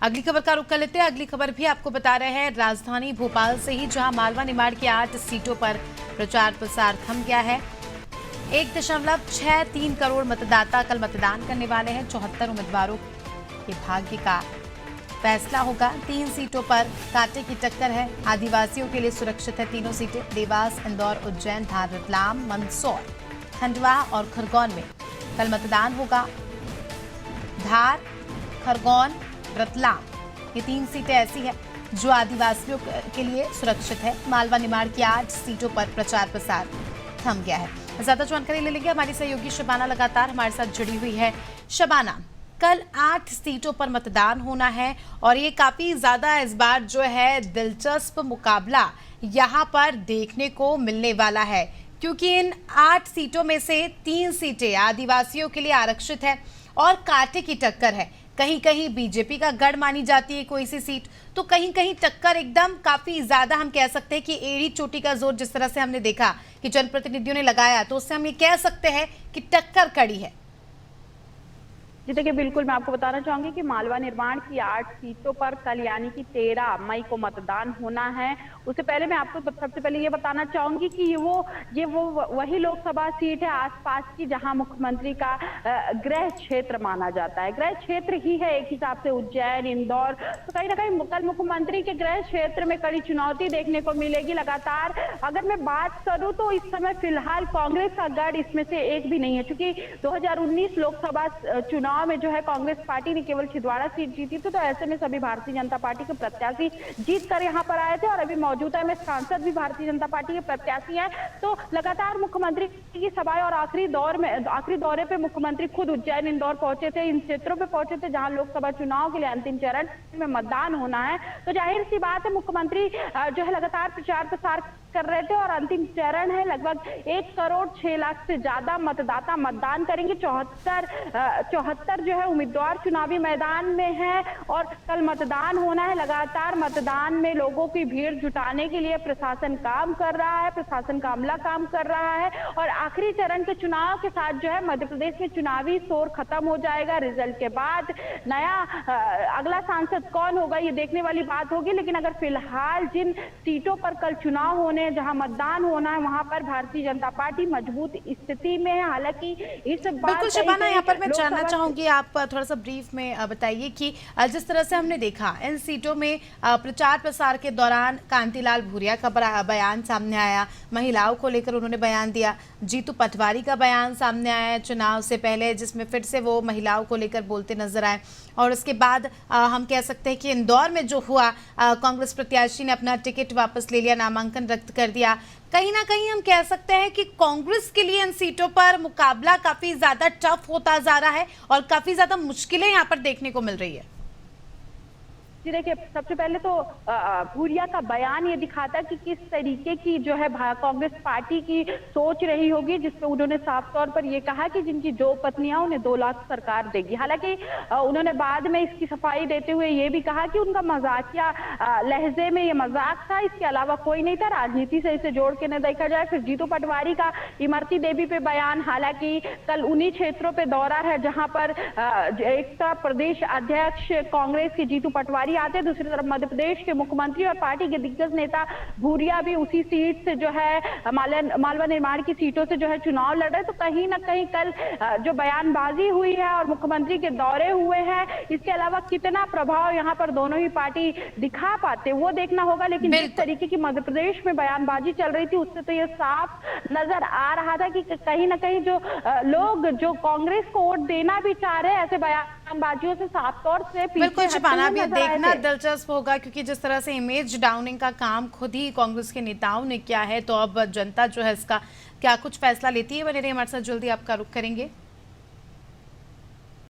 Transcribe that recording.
अगली खबर का रुख कर लेते हैं। अगली खबर भी आपको बता रहे हैं राजधानी भोपाल से ही, जहां मालवा निमाड़ की 8 सीटों पर प्रचार प्रसार थम गया है। 1.63 करोड़ मतदाता कल मतदान करने वाले हैं। 74 उम्मीदवारों के भाग्य का फैसला होगा। 3 सीटों पर कांटे की टक्कर है। आदिवासियों के लिए सुरक्षित है तीनों सीटें। देवास, इंदौर, उज्जैन, धार, रतलाम, मंदसौर, खंडवा और खरगोन में कल मतदान होगा। धार, खरगोन, रतलाम, ये 3 सीटें ऐसी हैं जो आदिवासियों के लिए सुरक्षित है। मालवा निमाड़ की 8 सीटों पर प्रचार प्रसार थम गया है। ज्यादा जानकारी ले लेंगे, हमारी सहयोगी शबाना लगातार हमारे साथ जुड़ी हुई है। शबाना, कल 8 सीटों पर मतदान होना है और ये काफी ज्यादा इस बार जो है दिलचस्प मुकाबला यहाँ पर देखने को मिलने वाला है, क्योंकि इन 8 सीटों में से 3 सीटें आदिवासियों के लिए आरक्षित है और कांटे की टक्कर है। कहीं कहीं बीजेपी का गढ़ मानी जाती है कोई सी सीट, तो कहीं कहीं टक्कर एकदम काफी ज्यादा, हम कह सकते हैं कि एड़ी चोटी का जोर जिस तरह से हमने देखा कि जनप्रतिनिधियों ने लगाया, तो उससे हम ये कह सकते हैं कि टक्कर कड़ी है। जी देखिए, बिल्कुल मैं आपको बताना चाहूंगी कि मालवा निर्माण की 8 सीटों पर कल यानी कि 13 मई को मतदान होना है। उससे पहले मैं आपको सबसे पहले ये बताना चाहूंगी कि ये वो वही लोकसभा सीट है आसपास की जहां मुख्यमंत्री का गृह क्षेत्र माना जाता है। गृह क्षेत्र ही है एक हिसाब से उज्जैन, इंदौर, तो कहीं ना कहीं कल मुख्यमंत्री के गृह क्षेत्र में कड़ी चुनौती देखने को मिलेगी लगातार। अगर मैं बात करूं तो इस समय फिलहाल कांग्रेस का गढ़ इसमें से एक भी नहीं है, क्योंकि 2019 लोकसभा चुनाव में जो है कांग्रेस पार्टी ने केवल छिंदवाड़ा सीट जीती थी, तो ऐसे में सभी भारतीय जनता पार्टी के प्रत्याशी जीत कर यहाँ पर आए थे और अभी मौजूदा में सांसद भी भारतीय जनता पार्टी के प्रत्याशी हैं। तो लगातार मुख्यमंत्री की सभाएं और आखिरी दौरे पे मुख्यमंत्री खुद उज्जैन, इंदौर पहुंचे थे, इन क्षेत्रों पे पहुंचे थे जहां लोकसभा चुनाव के लिए अंतिम चरण में मतदान होना है। तो जाहिर सी बात है मुख्यमंत्री जो है लगातार प्रचार प्रसार कर रहे थे और अंतिम चरण है। लगभग 1 करोड़ 6 लाख से ज्यादा मतदाता मतदान करेंगे। 74 जो है उम्मीदवार चुनावी मैदान में है और कल मतदान होना है। लगातार मतदान में लोगों की भीड़ जुटाने के लिए प्रशासन काम कर रहा है, प्रशासन का अमला काम कर रहा है और आखिरी चरण के चुनाव के साथ जो है मध्य प्रदेश में चुनावी शोर खत्म हो जाएगा। रिजल्ट के बाद नया अगला सांसद कौन होगा ये देखने वाली बात होगी, लेकिन अगर फिलहाल जिन सीटों पर कल चुनाव होने जहां मतदान होना है वहां पर भारतीय जनता पार्टी मजबूत स्थिति में है। हालांकि इस बात बिल्कुल शबाना, यहाँ पर मैं जानना चाहूंगी, आप थोड़ा सा ब्रीफ में बताइए कि जिस तरह से हमने देखा इन सीटों में प्रचार प्रसार के दौरान कांतिलाल भूरिया का बयान सामने आया, महिलाओं को लेकर उन्होंने बयान दिया। जीतू पटवारी का बयान सामने आया चुनाव से पहले, जिसमें फिर से वो महिलाओं को लेकर बोलते नजर आए। और उसके बाद हम कह सकते हैं कि इंदौर में जो हुआ, कांग्रेस प्रत्याशी ने अपना टिकट वापस ले लिया, नामांकन रद्द कर दिया। कहीं ना कहीं हम कह सकते हैं कि कांग्रेस के लिए इन सीटों पर मुकाबला काफी ज्यादा टफ होता जा रहा है और काफी ज्यादा मुश्किलें यहाँ पर देखने को मिल रही है। जी देखिए, सबसे पहले तो भूरिया का बयान ये दिखाता है कि किस तरीके की जो है कांग्रेस पार्टी की सोच रही होगी, जिसपे उन्होंने साफ तौर पर ये कहा कि जिनकी 2 पत्नियां उन्हें 2 लाख सरकार देगी। हालांकि उन्होंने बाद में इसकी सफाई देते हुए ये भी कहा कि उनका मजाकिया लहजे में ये मजाक था, इसके अलावा कोई नहीं था, राजनीति से इसे जोड़ के न देखा जाए। फिर जीतू पटवारी का इमरती देवी पे बयान, हालांकि कल उन्हीं क्षेत्रों पे दौरा है जहां पर एक प्रदेश अध्यक्ष कांग्रेस के जीतू पटवारी आते, दूसरी तरफ मध्य प्रदेश के मुख्यमंत्री और पार्टी के दिग्गज नेता भूरिया भी उसी सीट से जो है मालवा निर्माण की सीटों से जो है चुनाव लड़ रहे। तो कहीं ना कहीं कल जो बयानबाजी हुई है और मुख्यमंत्री के दौरे हुए हैं, इसके अलावा कितना प्रभाव यहाँ पर दोनों ही पार्टी दिखा पाते वो देखना होगा। लेकिन जिस तरीके की मध्य प्रदेश में बयानबाजी चल रही थी उससे तो ये साफ नजर आ रहा था कि कहीं ना कहीं जो लोग जो कांग्रेस को वोट देना भी चाह रहे हैं, ऐसे बयानबाजियों से साफ तौर से बिल्कुल शबाना, अब ये देखना दिलचस्प होगा, क्योंकि जिस तरह से इमेज डाउनिंग का काम खुद ही कांग्रेस के नेताओं ने किया है, तो अब जनता जो है इसका क्या कुछ फैसला लेती है। बने रहिए हमारे साथ, जल्दी आपका रुख करेंगे।